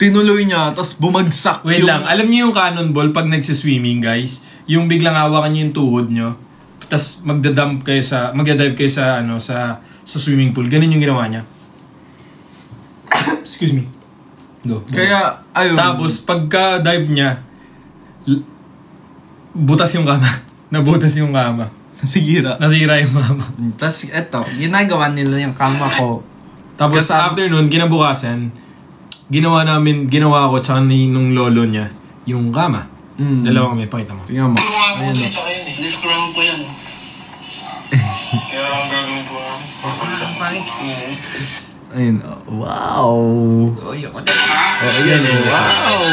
tinuloy niya, tapos bumagsak Wait lang, alam niyo yung cannonball pag nagsiswimming, guys? Yung biglang hawakan niyo yung tuhod niyo, tapos magdive kayo sa, sa swimming pool. Ganun yung ginawa niya. Excuse me. Go. Kaya, ayun. Tapos, pagka-dive niya, butas yung kama. Nabutas yung kama. Nasira yung kama. Tapos, eto, ginagawa nila yung kama ko. Tapos, after nun, kinabukasan, ginawa ko tsaka nung lolo niya, yung kama. Dalawa kami, pakita mo. Tingnan mo. Ayun na. Discount ko yan. Kaya ang gagawin ko, Ayun, wow! Oy, ako na. Ayan, wow!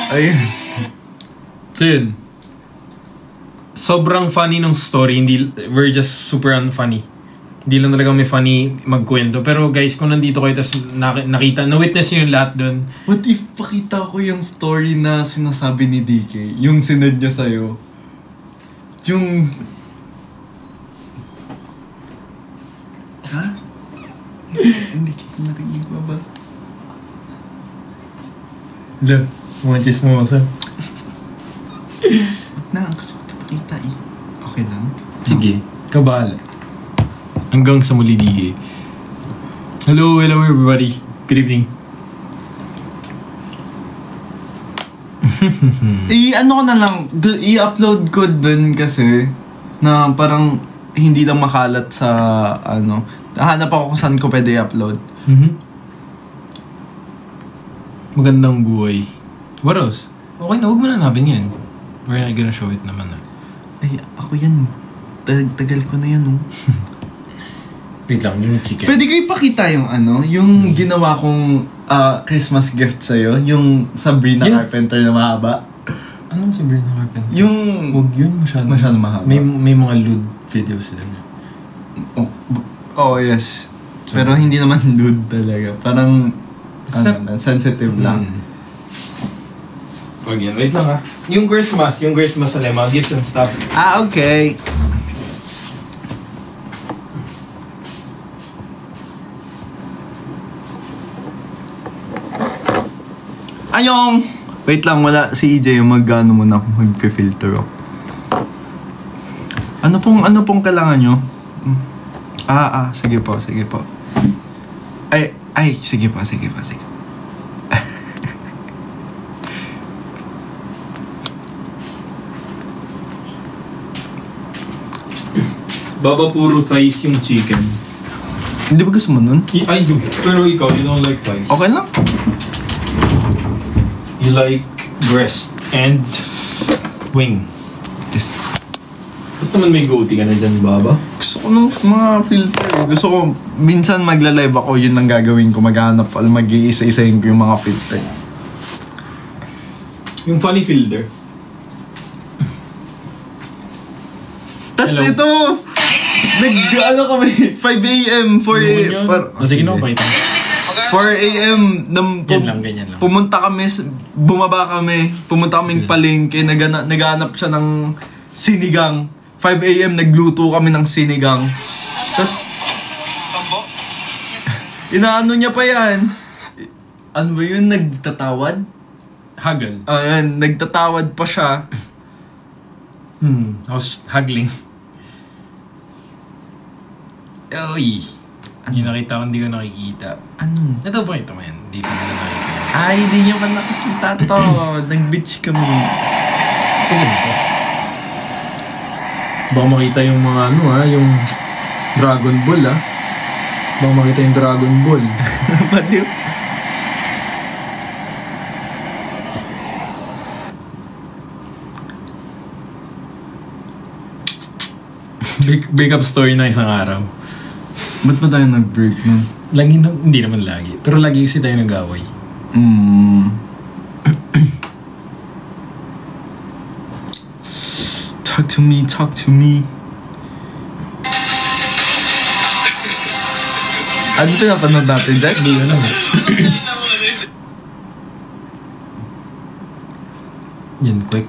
Ayun. So yun. Sobrang funny ng story, we're just super unfunny. Hindi lang talaga may funny magkwento. Pero guys, kung nandito kayo, tas na-witness nyo yung lahat dun. What if pakita ko yung story na sinasabi ni DK? Yung sinad niya sa'yo? Yung... Ha? Hindi kita narinig ba? Look, mga chismosa. Wag na, gusto ko ito pakita eh. Okay lang? Sige, kabahala. Hanggang sa muli, DK. Hello everybody. Good evening. Ano ko na lang, i-upload ko dun kasi na parang hindi lang makalat sa hanap ako kung saan ko pwede i-upload. Magandang buhay. What else? Okay na, huwag mo na hanapin yan. We're not gonna show it naman na. Ay, ako yan. Tagal ko na yan, oh. Wait lang, yung chicken. Pwede ko ipakita yung yung ginawa kong Christmas gift sa'yo, yung Sabrina Carpenter na mahaba. Anong Sabrina Carpenter? Yung... Huwag yun, masyado mahaba. May mga lewd videos din. Oh, yes. Pero hindi naman lewd talaga. Parang, sensitive lang. Huwag yan, wait lang ha. Yung Christmas alam, mga gifts and stuff. Okay. Ayong! Wait lang, wala si EJ yung mag-filter ako. Ano pong kailangan nyo? Sige po. Sige po. Baba puro thighs yung chicken. Hindi ba gusto mo nun? I do. Pero ikaw, you don't like thighs. Okay lang. You like breast and wing. Ba't naman may goatee ka na dyan, Baba? Gusto ko ng mga filter. Gusto ko, minsan magla-live ako, yun ang gagawin ko. Maghanap, mag-iisa-isahin ko yung mga filter. Yung funny filter. Tas ito! Kami, 5 a.m. 4 a.m. Sige na, pakita. 4 a.m. Ganyan lang. Pumunta kaming palengke, naghanap siya ng sinigang. 5 a.m. nagluto kami ng sinigang. Tapos, inaano niya pa yan. Ano ba yun? Nagtatawad? Haggle. Ayan, nagtatawad pa siya. How's haggling? Oy! Yung nakita ko, hindi ko nakikita. Ano? Ito ba ito mo yan? Hindi ko na nakikita. Ay, hindi niyo pa nakikita to. Nag-beach kami. Ito. Baka makita yung mga yung Dragon Ball Baka makita yung Dragon Ball. Baliw. Break up story na isang araw. Ba't ba tayo nag-break nun? Hindi naman lagi. Pero lagi kasi tayo nag-away. Talk to me. Ano pinapanood natin, Jack? Hindi ko alam. Yan, quick.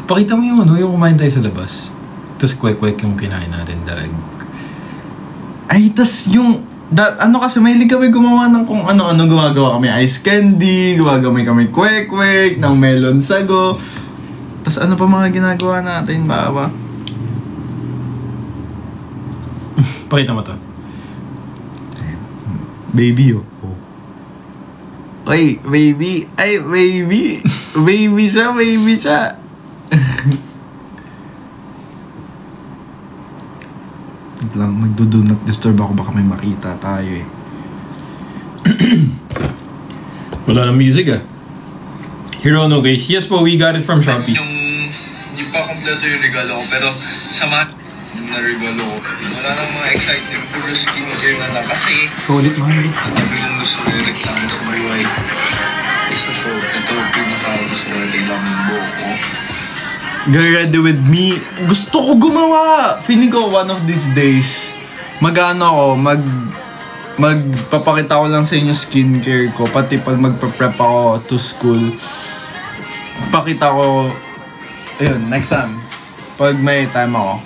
Pakita mo yung kumain tayo sa labas. Tapos kwek-kwek yung kinain natin, daig. Ay, tas yung... ano kasi, mahilig kami gumawa ng kung ano-ano. Gumagawa kami ice candy, gumagawa kami kwek-kwek, ng melon sago. Tas ano pa mga ginagawa natin, baba? Pakita mo to. Baby, oh. Ay, baby. Ay, baby. Baby siya, baby siya. Wait lang, magdo-do not disturb ako. Baka may makita tayo eh. Wala ng music ah. Hirono guys. Yes po, we got it from Shopee. Hindi pa kompleto yung regalo ko, pero sama na regalo ko. Wala nang mga exciting puro skincare na lang. Kasi, Kulit mo. sabi kong gusto ko yung reklamo sa buhay. Ito pinaka-gusto ko yung lambo ko. Get ready with me. Gusto ko gumawa! Feeling ko one of these days, magpapakita ko lang sa inyo skincare ko. Pati pag magpa-prep ako to school, pakita ko, ayun, next time, pag may time ako,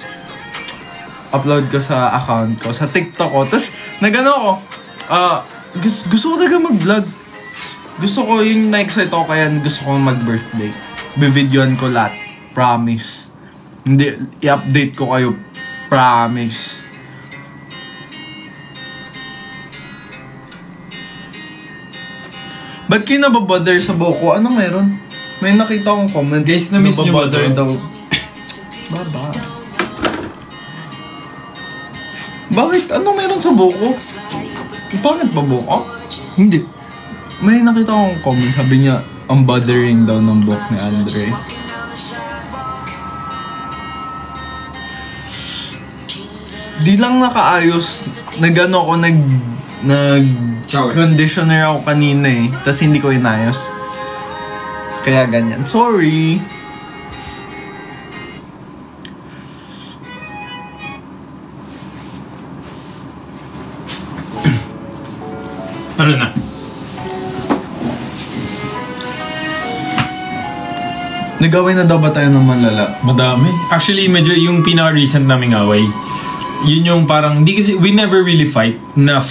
upload ko sa account ko, sa TikTok ko. Tapos, ako, gusto ko talaga mag-vlog. Gusto ko yung na-excite ako, kaya gusto ko mag-birthday. Bibidyoan ko lahat. Promise. Hindi, i-update ko kayo. Promise. Ba't kayo nababother sa buko? Ano meron? May nakita akong comment. Guys, na-miss nyo ba Nababother to? daw. Baba. Bakit? Ano meron sa buko? Bakit ba buko? Hindi. May nakita akong comment. Sabi niya, ang bothering daw ng buhok ni Andre. Di lang nakaayos. Nag-ano ako, conditioner ako kanina eh. Tapos hindi ko inayos. Kaya ganyan. Sorry. Ano na? Nag-away na daw ba tayo ng malala? Madami. Actually, medyo yung pinaka-recent naming away, yun yung parang, hindi kasi, we never really fight na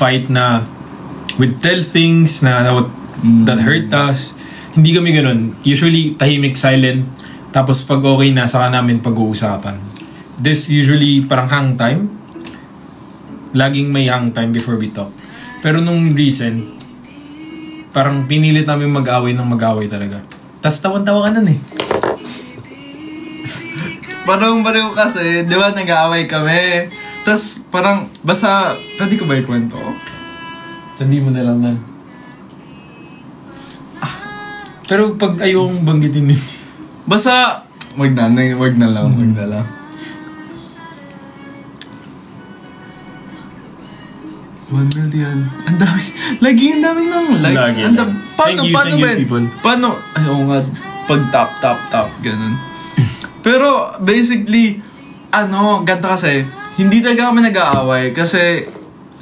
with tell things that hurt us. Hindi kami ganun. Usually, tahimik, silent. Tapos pag okay na, saka namin pag-uusapan. This usually parang hang time. Laging may hang time before we talk. Pero nung recent, parang pinilit namin mag-away ng mag-away talaga. Tapos tawan-tawa ka nun eh. Parang pareho kasi, di ba nag-aaway kami? Tapos parang, basta, pwede ko ba ikwento? Sabihin mo na lang na. Pero pag ayong banggitin din. Basta, wag na lang. 1 million. Ang dami. Lagi ang dami ng likes. Lagi. Paano Thank you, Ben? people. Paano? Ayaw nga, pag tap, ganun. Pero, basically, ganito kasi, hindi talaga kami nag-aaway kasi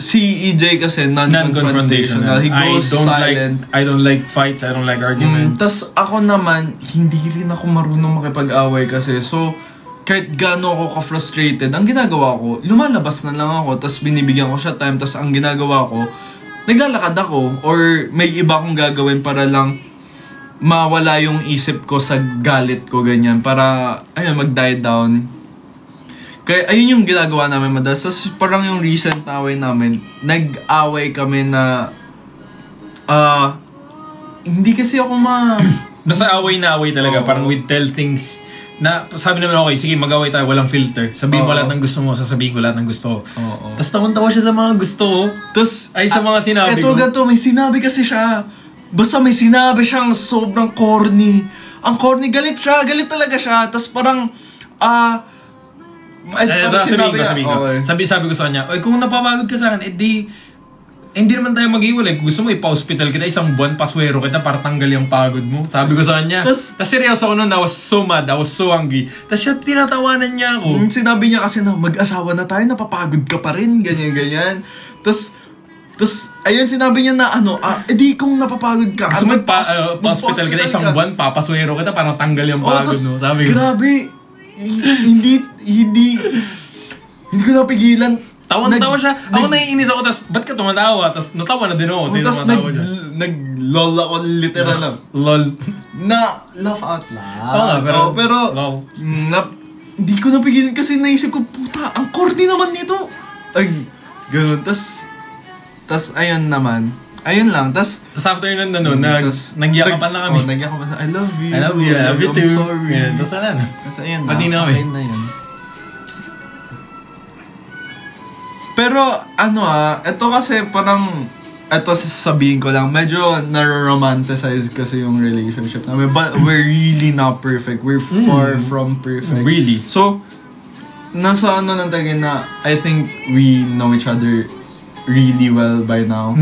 si EJ kasi non-confrontational. He goes silent. I don't like fights. I don't like arguments. Tas ako naman, hindi rin ako marunong makipag-away kasi. So, kahit gaano ako ka-frustrated, ang ginagawa ko, lumalabas na lang ako, tas binibigyan ko siya time, tas ang ginagawa ko, naglalakad ako, or may iba akong gagawin para lang mawala yung isip ko sa galit ko, ganyan, para, ayun, mag-die down. Kaya, ayun yung ginagawa namin madalas. Tas parang yung recent na away namin, nag-away kami na, hindi kasi ako Basta away na away talaga, parang we tell things na sabi namin, okay, sige, mag-away tayo, walang filter. Sabihin mo lahat ng gusto mo, sasabihin ko lahat ng gusto ko. Tapos tawan-tawa siya sa mga gusto ko. Ay, sa mga sinabi ko. Eto, may sinabi kasi siya. Basta may sinabi siyang sobrang corny. Ang corny, galit siya. Galit talaga siya. Tapos parang, sabihin ko. Sabi ko sa kanya, oy, kung napapagod ka sa akin, hindi naman tayo mag-iwalay. Kung gusto mo, ipa-hospital kita, isang buwan, paswero kita para tanggal yung pagod mo. Sabi ko sa kanya. Tapos seryoso ako nun, I was so mad, I was so angry. Tapos siya, tinatawanan niya ako. Sinabi niya kasi na mag-asawa na tayo, napapagod ka pa rin, ganyan. Tapos, ayun, sinabi niya na edi kung napapagod ka, gusto mo, pa-hospital kita, isang buwan, papaswero kita para tanggal yung pagod mo. Sabi ko. Grabe, hindi ko napigilan. Tawan-tawa siya. Ako naiinis ako, tapos ba't ka tumatawa? Tapos natawa na din ako. Sino Tapos tumatawa siya? nag-lol ako literal lang. Lol. Na laugh out loud. Oo nga, pero lol. Hindi ko napigilan kasi naisip ko, puta, ang corny naman nito. Ay, gano'n. Tas ayun naman. Ayun lang. Tas after nun, nagyakapan na kami. Nagyakapan sa, I love you. I love you I'm too. sorry. Yeah, tapos ano na. Tas ayun Pati na kami. Ayun na yun. Pero ito kasi parang, ito sasabihin ko lang, medyo na-romanticize kasi yung relationship namin. But we're really not perfect. We're far from perfect. Really? So, nasa lang tayo na I think we know each other really well by now.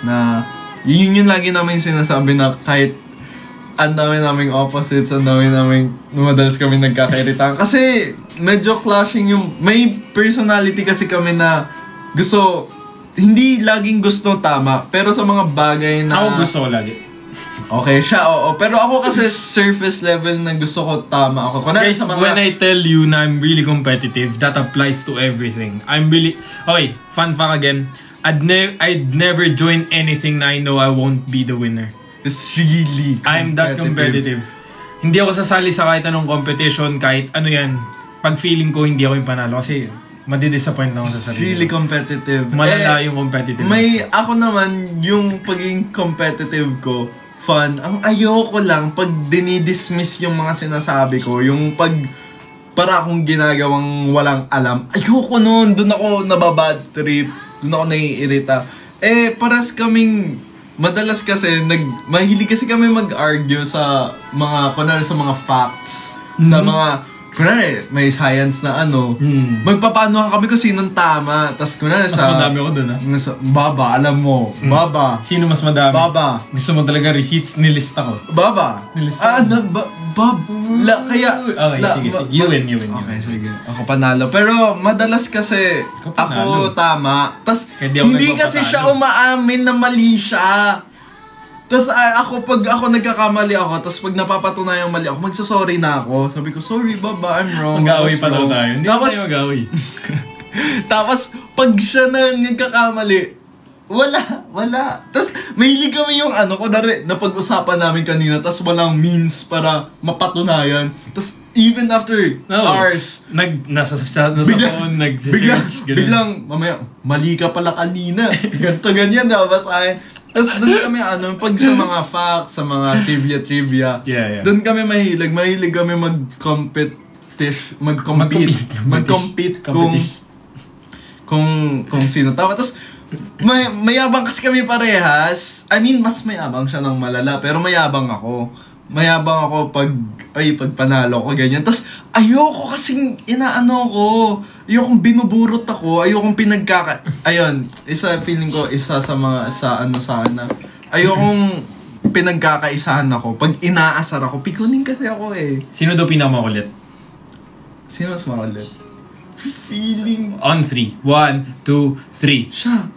Na yun lagi namin sinasabi na kahit ang dami naming opposites, ang dami naming madalas kami nagkakairitan. Kasi medyo clashing yung, may personality kasi kami na gusto, hindi laging gusto tama, pero sa mga bagay na... Ako gusto ko lagi. Okay, siya, oo. Pero ako kasi surface level na gusto ko tama ako. Guys, when I tell you na I'm really competitive, that applies to everything. I'm really... Okay, fun fact again. I'd never join anything na I know I won't be the winner. It's really competitive. I'm that competitive. Hindi ako sasali sa kahit anong competition, kahit ano yan. Pag feeling ko hindi ako yung panalo kasi madidisappoint ako sa sarili. Really competitive. Malala yung competitive. Ako naman, yung pagiging competitive ko, fun. Ang ayoko lang pag dinidismiss yung mga sinasabi ko, yung para akong ginagawang walang alam. Ayoko nun, dun ako nababad trip, dun ako naiirita. Paras kaming, madalas kasi, mahilig kasi kami mag-argue sa mga, kunwari sa mga facts, sa mga, kunwari, may science na magpapanuhan kami kung sinong tama. Tapos kunwari mas madami ako dun, ha? Baba, alam mo. Baba. Sino mas madami? Baba. Gusto mo talaga receipts? Nilista ko. Baba. Nilista ko. Kaya... Okay, sige. You win. Okay, sige. Ako panalo. Pero madalas kasi ako tama. Tapos hindi kasi siya umaamin na mali siya. Tapos pag ako nagkakamali ako, tapos pag napapatunayan mali ako, magsasorry na ako. Sabi ko, sorry baba, I'm wrong. Mag-away pa daw tayo. Hindi tayo mag-away. Tapos pag siya na nagkakamali, wala. Tapos mahilig kami yung kunwari, napag-usapan namin kanina, tapos walang means para mapatunayan. Tapos even after hours, nasa phone, nag-search. Biglang, mamaya, mali ka pala kanina. Ganyan, babasahin. Tapos doon kami, pag sa mga facts, sa mga trivia, doon kami mahilig kami mag-compete kung sino tama. Tapos, mayabang kasi kami parehas. I mean, mas mayabang siya ng malala, pero mayabang ako. Mayabang ako pag panalo ko, ganyan. Tapos, ayoko kasing ayokong binuburot ako, ayokong ayun, feeling ko, isa sa mga, sana. Ayokong pinagkakaisahan ako. Pag inaasar ako, pikunin kasi ako Sino daw pinamakulit? Sino mas makulit? Feeling... On 3. 1, 2, 3. Siya.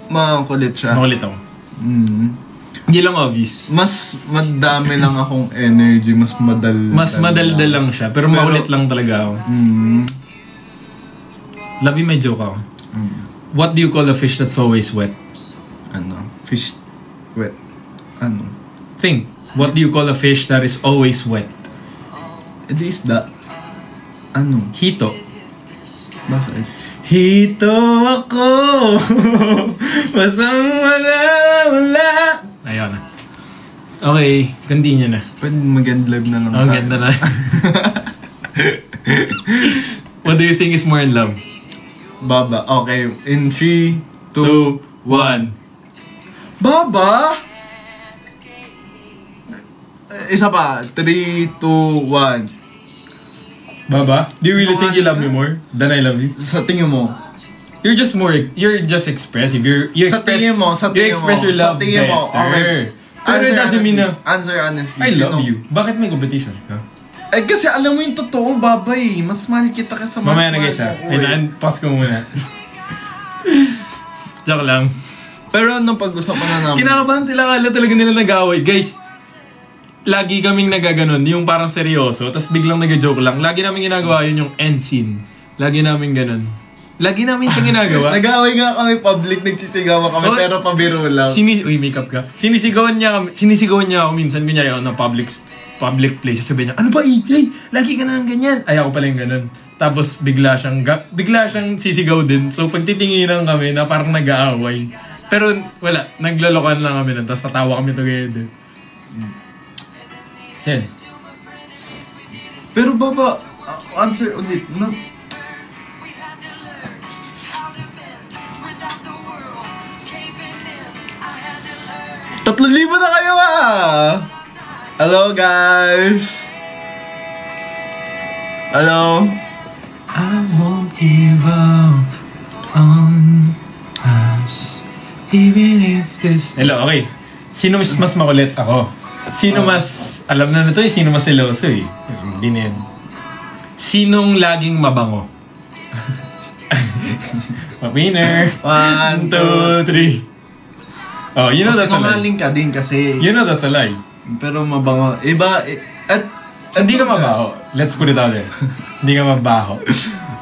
Makulit siya. Makulit ako. Hindi lang obvious. Mas madami lang akong energy, mas madaldal lang siya, pero makulit lang talaga ako. Love you, may joke ako. What do you call a fish that's always wet? Fish wet. Think. What do you call a fish that is always wet? Edi isda. Hito. Bakit? Hito ako. Masang wala. Ayun na. Okay, continue na. Pwede mag-end-live na lang. Oh, ganda na. What do you think is more in love? Baba. Okay, in 3, 2, 1. Baba! Isa pa. 3, 2, 1. Baba? Do you really think you love me more than I love you? Sa tingin mo? You're just expressive. You express your love better. Okay. Pero it doesn't mean na... Answer honestly. I love you. Bakit may competition? Kasi alam mo yung totoo, babay. Mas mahal kita ka sa mas mamaya na guys pause ko muna. Joke lang. Pero nung pag-usapan na namin. Kinakabahan sila, kala talaga nila nag-away. Guys, lagi kaming nagaganon, yung parang seryoso, tapos biglang nag-joke lang. Lagi namin ginagawa yun yung end scene. Lagi namin ganon. Lagi namin siya ginagawa. Nag-away nga kami public, nagsisigawan kami, pero pabiro lang. Uy, makeup ka. Sinisigawan niya ako minsan, kunyari ako na public place. Sabi niya, ano ba AJ? Lagi ka na ng ganyan. Ay, ako pala yung ganon. Tapos bigla siyang sisigaw din. So pagtitinginan kami na parang nag-aaway. Pero wala, naglolokohan lang kami nun. Tapos tatawa kami together. Chen. Pero baba, answer ulit. No? $3,000 na kayo Hello guys. Hello. I won't give up on us. Even if this... Hello, okay. Sino mas makulit? Ako. Sino mas... Alam na to sino mas seloso Hindi na yan. Sinong laging mabango? Winner. 1, 2, 3. Oh, you know that's a lie. Sinungaling ka din kasi. You know that's a lie. Pero mabango. Iba, hindi ka mabaho. Let's put it out there. Hindi ka mabaho.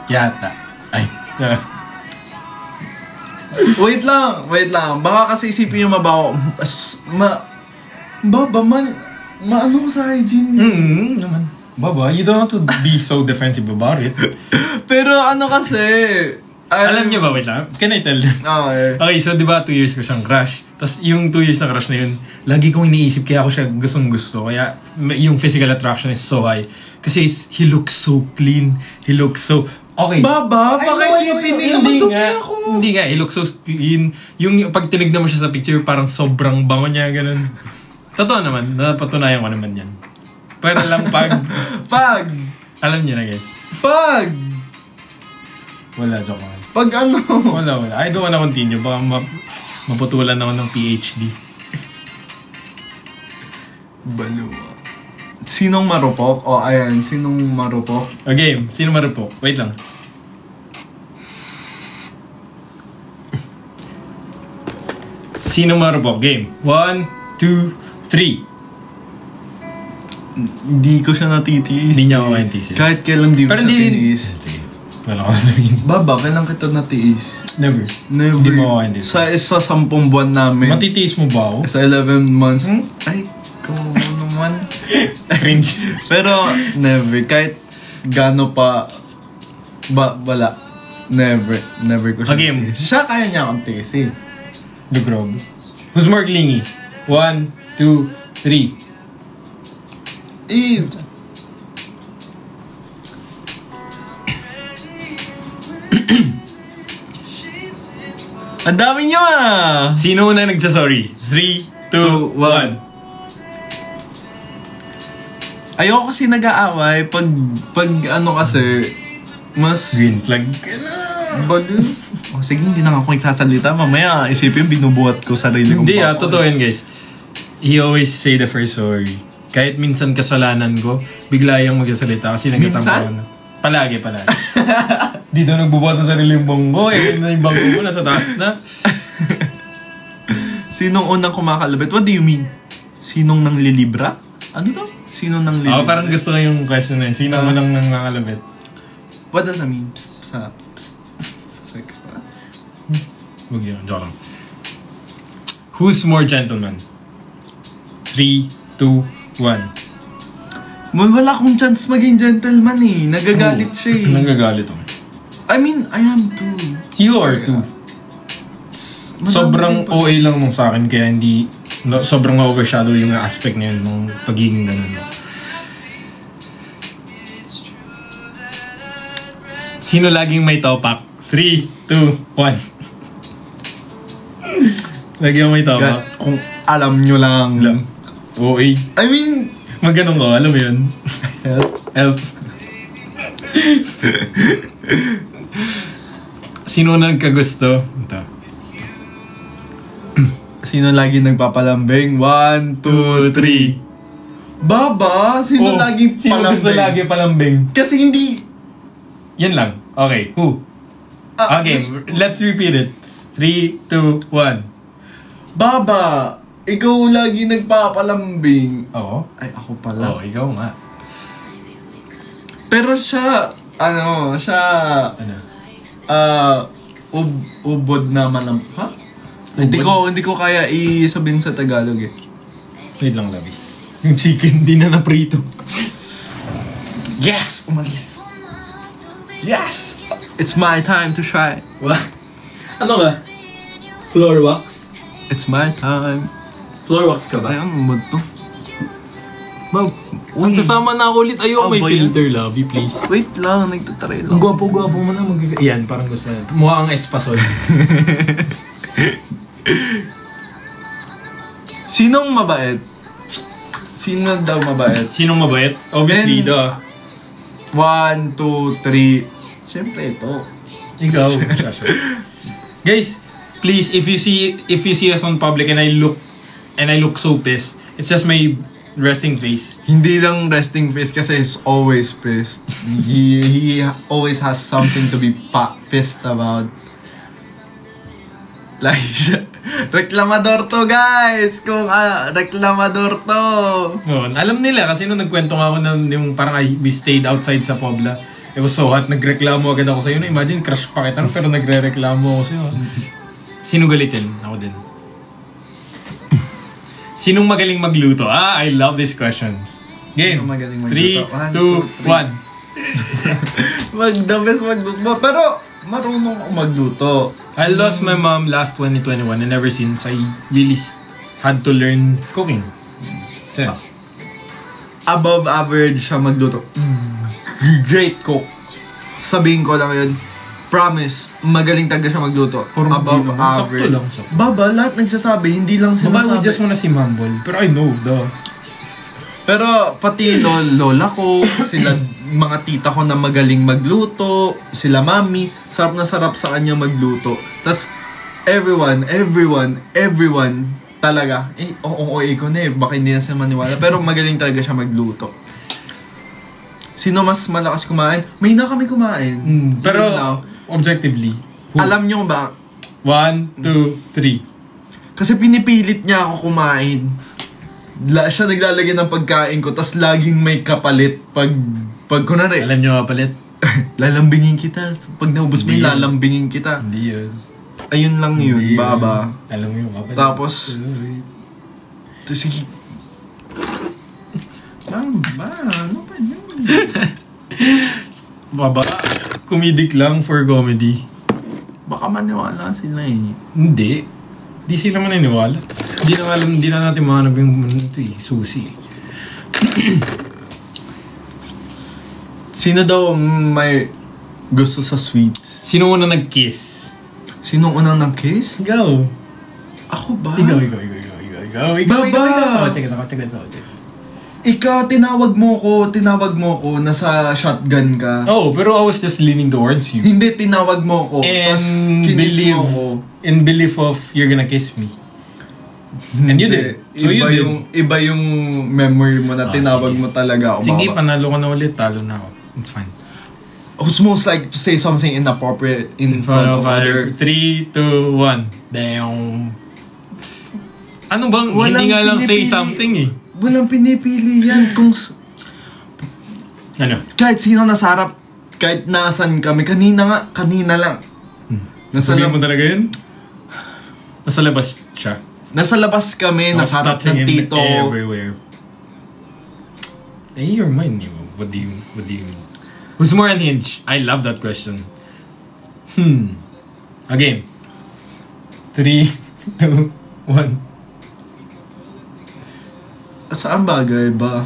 Yata. Ay. Wait lang. Baka kasi isipin yung mabaho. Baba, maano ko sa hygiene. Naman. Baba, you don't have to be so defensive about it. Pero ano kasi... Alam niyo ba, wait lang. Can I tell them? Okay, so di ba 2 years ko siyang crush. Tapos yung 2 years na crush na yun, lagi kong iniisip kaya ako siya gustong-gusto. Kaya yung physical attraction is so high. Kasi he looks so clean. He looks so... Okay. Baba, baka isipin nila madumi ako. Hindi nga, he looks so clean. Yung pag tinignan mo siya sa picture, parang sobrang bango niya, ganun. Totoo naman, napatunayan ko naman yan. Pero lang pag... Alam niyo na guys. Wala, joke man. Pag ano? Wala. I don't wanna continue. Baka maputulan ako ng PhD. Baluwa. Sinong marupok? Ayan. Sinong marupok? Okay, sino marupok? Wait lang. Sino marupok? Game. 1, 2, 3. Hindi ko siya natitiis. Hindi niya ako natiis. Kahit kailan di ko siya tiniis. Sige. Wala ko sabihin. Baba, kailan kita natiis? Never. Hindi mo ako natiis. Sa 10 buwan namin. Matitiis mo ba ako? Sa 11 months. Ay, kung naman. Cringe. Pero, never. Kahit gano pa, wala. Never ko siya titiis. Siya kaya niya akong tiisin. The grog. Who's more clingy? 1, 2, 3. Ang dami nyo Sino na nagsasorry? 3, 2, 1. Ayoko kasi nag-aaway pag ano kasi mas green flag. Sige, hindi na ako nagsasalita. Mamaya isipin binubuhat ko sarili kong Hindi totoo yan guys. He always say the first sorry. Kahit minsan kasalanan ko, bigla yung magsasalita kasi nagtatampo na. Palagi. Di daw nagbubuhat ng sarili yung bangko. Yung bangko mo nasa taas na. Sinong unang kumakalabit? What do you mean? Sinong nang lilibra? Ano to? Sinong nang lilibra? Parang gusto ko yung question na yun. Sinong unang nangangalabit? What does that mean? Sex pa? Huwag yun. Joke lang. Who's more gentleman? 3, 2, 1. Wala akong chance maging gentleman Nagagalit siya Nagagalit ako. I mean, I am too. You are too. Sobrang OA lang nung sa akin kaya hindi sobrang overshadow yung aspect na yun nung pagiging ganun. Sino laging may topak? 3, 2, 1. Laging may topak. Kung alam nyo lang. OA. I mean, magganong ko, alam mo yun? Help. Sino nagkagusto? Ito. Sino lagi nagpapalambing? 1, 2, 3. Baba? Sino lagi palambing? Sino gusto lagi palambing? Kasi hindi... Yan lang. Okay, who? Okay, let's repeat it. 3, 2, 1. Baba! Ikaw lagi nagpapalambing. Oo. Ay, ako pala. Oo, ikaw nga. Pero siya, Ano? ubod naman ang... Ha? Hindi ko kaya isabihin sa Tagalog eh. Wait lang, Labi. Yung chicken, di na naprito. Yes! Umalis. Yes! It's my time to shine. What? Ano ba? Floor wax? It's my time. Floor wax ka ba? Ay, ang mood to. Ma'am, sasama na ako ulit. Ayoko may ba yun? filter, Labi, please. Wait lang, nagtatry Ang lang. gwapo-gwapo mo na Yan, parang gusto na. Mukha kang espasol. Sinong mabait? Sino daw mabait? Sinong mabait? Obviously, And- 1, 2, 3. Siyempre ito. Ikaw. Guys, please, if you see us on public and I look so pissed, it's just my resting face. Hindi lang resting face kasi he's always pissed. he always has something to be pissed about. Like, reklamador to guys! Kung reklamador to! Oh, alam nila kasi nung nagkwento nga ako na yung parang we stayed outside sa Pobla. It was so hot, nagreklamo agad ako sa'yo. Imagine, crush pa kita pero nagre-reklamo ako sa'yo. Sino galitin? Ako din. Sinong magaling magluto? I love these questions. Game. Sinong magaling 3, 2, 1. The best magluto. Pero, marunong ako magluto. I lost my mom last 2021 and ever since I really had to learn cooking. So, Above average siya magluto. Great cook. Sabihin ko lang yun. Promise, magaling talaga siya magluto. Above average. Sakto lang siya. Baba, lahat nagsasabi, hindi lang Mabay sinasabi. mo just wanna si Mambol. Pero I know, Pero pati lola ko, sila mga tita ko na magaling magluto, sila mami, sarap na sarap sa kanya magluto. Tas everyone talaga, oo ko na baka hindi na sila maniwala, pero magaling talaga siya magluto. Sino mas malakas kumain? May na kami kumain. Pero, Yun lang. objectively, who? Alam niyo ba, 1, 2, 3. kasi pinipilit niya ako kumain. Siya naglalagay ng pagkain ko, tas laging may kapalit pag kunwari, Alam nyo kapalit? lalambingin kita. Pag naubos mo Hindi yun, yun. lalambingin kita. Hindi yun. Ayun lang yun, Hindi baba. Alam mo yung kapalit. Tapos, sige. Ano pa yun? Baba, comedic lang for comedy. Baka maniwala sila eh. Hindi. Di sila maniniwala. Di na natin mahanap yung susi. Sino daw may gusto sa sweets? Sino una nag-kiss? Sino unang nag-kiss? Ikaw. Ako ba? Ikaw. Baba! Sa kotse. Ikaw, tinawag mo ko, nasa shotgun ka. Oh, pero I was just leaning towards you. Hindi, tinawag mo ko. Tas kinis mo ko. In belief of you're gonna kiss me. And you did. So you did. Iba yung memory mo na tinawag sige. mo talaga ako. Sige, panalo ka na ulit. Talo na ako. It's fine. Who's most like to say something inappropriate in front of other? 3, 2, 1. Damn. Ano bang, hindi nga lang say something eh. Walang pinipili yan. Kung Ano? kahit sino nasa harap, kahit nasan kami, kanina lang. Sabihin mo talaga yun? Nasa labas siya. Nasa labas kami, nasa harap ng tito. Everywhere. You're mine. What do you Who's more unhinged? I love that question. Again. 3, 2, 1. Saan bagay ba?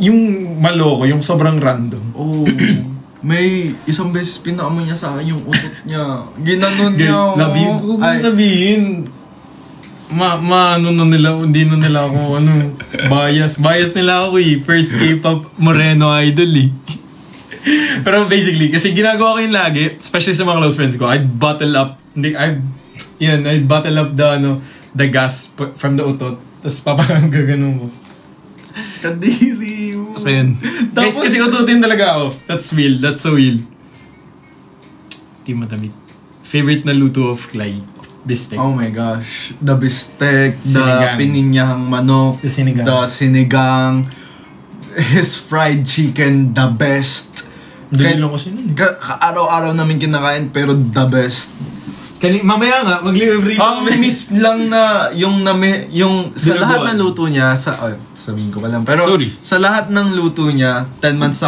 Yung maloko, yung sobrang random. Oh, may isang beses pinaamoy niya sa akin yung utot niya. Ginanon niya. Love you. Huwag mo sabihin. Ano na nila, hindi na nila ako, bias nila ako eh. First K-pop Moreno idol eh. Pero basically, kasi ginagawa ko yun lagi, especially sa mga close friends ko, I'd bottle up the gas from the utot, tapos papagaganon ko. Kadiri mo. So yun. Guys, kasi ututin talaga ako. That's real. That's so real. Di matamit. Favorite na luto of Clay? Bistek. Oh my gosh. The bistek, the Sinigang. pininyahang manok, The sinigang. the sinigang, his fried chicken, the best. Dali lang kasi nun. Araw-araw namin kinakain pero the best. Mamaya nga, mag-libre Ang miss lang na yung sa Dinuguan. lahat ng luto niya sabihin ko pa lang pero Sorry. sa lahat ng luto niya 11 months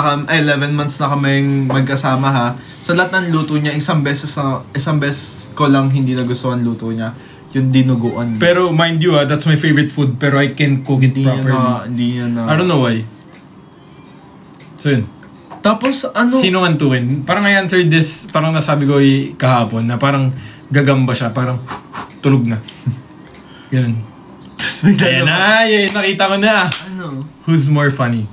na kaming magkasama ha. Sa lahat ng luto niya isang beses ko lang hindi nagustuhan luto niya yung dinuguan. Pero mind you, that's my favorite food, pero I can't cook it properly. Hindi niya na. I don't know why. So yun. Tapos ano? Sino ang tuwin? Parang I answered this, parang nasabi ko kahapon, na parang gagamba siya, parang tulog na. Ganun. Tapos bigla Ayan naman. na, yun, nakita ko na. Ano? Who's more funny?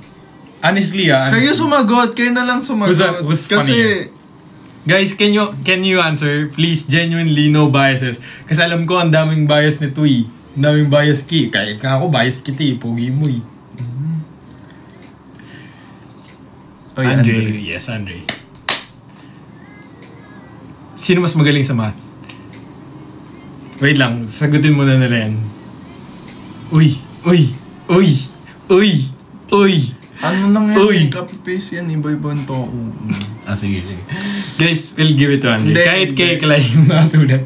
Honestly, Kayo sumagot, kayo na lang sumagot. Who's Kasi funnier? Guys, can you answer? Please, genuinely, no biases. Kasi alam ko, ang daming bias ni Tui. Ang daming bias ki. Kahit nga ako, bias kita pogi mo eh. Oy, Andre. Yes, Andre. Sino mas magaling sa math? Wait lang, sagutin mo na nila yan. Uy! Ano lang yan? Uy. Copy-paste yan. Iba-ibang to. Sige. Guys, we'll give it to Andre. Hindi, Kahit hindi. kay Clay yung nakasulat.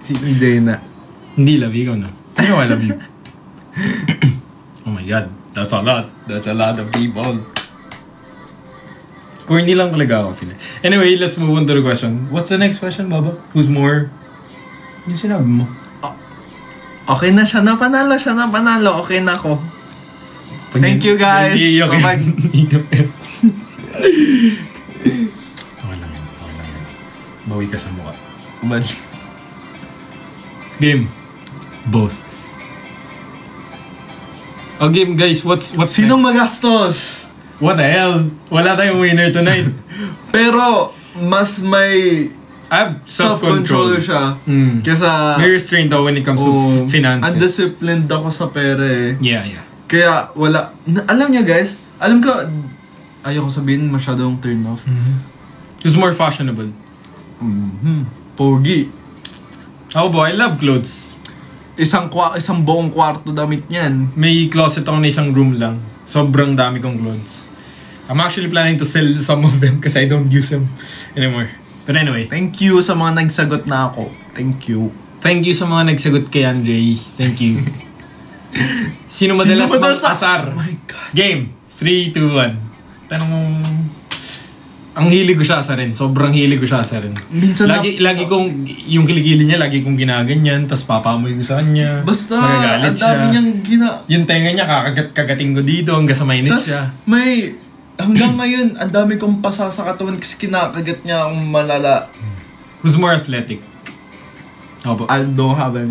Si EJ na. Hindi, love you, ikaw na. I know I love you. Oh my God, that's a lot. That's a lot of people. Kung hindi lang talaga ako feel. Anyway, let's move on to the question. What's the next question, Baba? Who's more? Yung sinabi mo. Okay na siya na panalo. Okay na ako. Thank you, guys. Hindi, okay. Bye-bye. Okay lang yun. Bawi ka sa mukha. Bye. Game. Both. Oh, game, guys. What's Sinong magastos? What the hell? Wala tayong winner tonight. Pero, mas may I have self-control self-control. siya. Mm. Kesa, Very restrained ako when it comes to finances. undisciplined ako sa pera eh. Yeah. Kaya, wala. Alam niya guys, alam ko, ayoko sabihin masyadong turn off. Who's more fashionable? Pogi. Ako ba? I love clothes. Isang buong kwarto damit niyan. May closet ako na isang room lang. Sobrang dami kong clothes. I'm actually planning to sell some of them kasi I don't use them anymore. But anyway. Thank you sa mga nagsagot na ako. Thank you. Thank you sa mga nagsagot kay Andre. Thank you. Sino madalas mag-asar? Oh my God. Game. 3, 2, 1. Tanong mo. Ang hilig ko siya asarin. Sobrang hilig ko siya asarin. Minsan lagi kong, yung kiligili niya, lagi kong ginaganyan. Tapos papamoy ko sa kanya. Basta, magagalit ang dami siya. niyang Yung tenga niya, kagating ko dito hanggang sa mainis Tas, siya. hanggang ngayon, ang dami kong pasa sa katawan kasi kinakagat niya akong malala. Who's more athletic? Ako po. I don't have any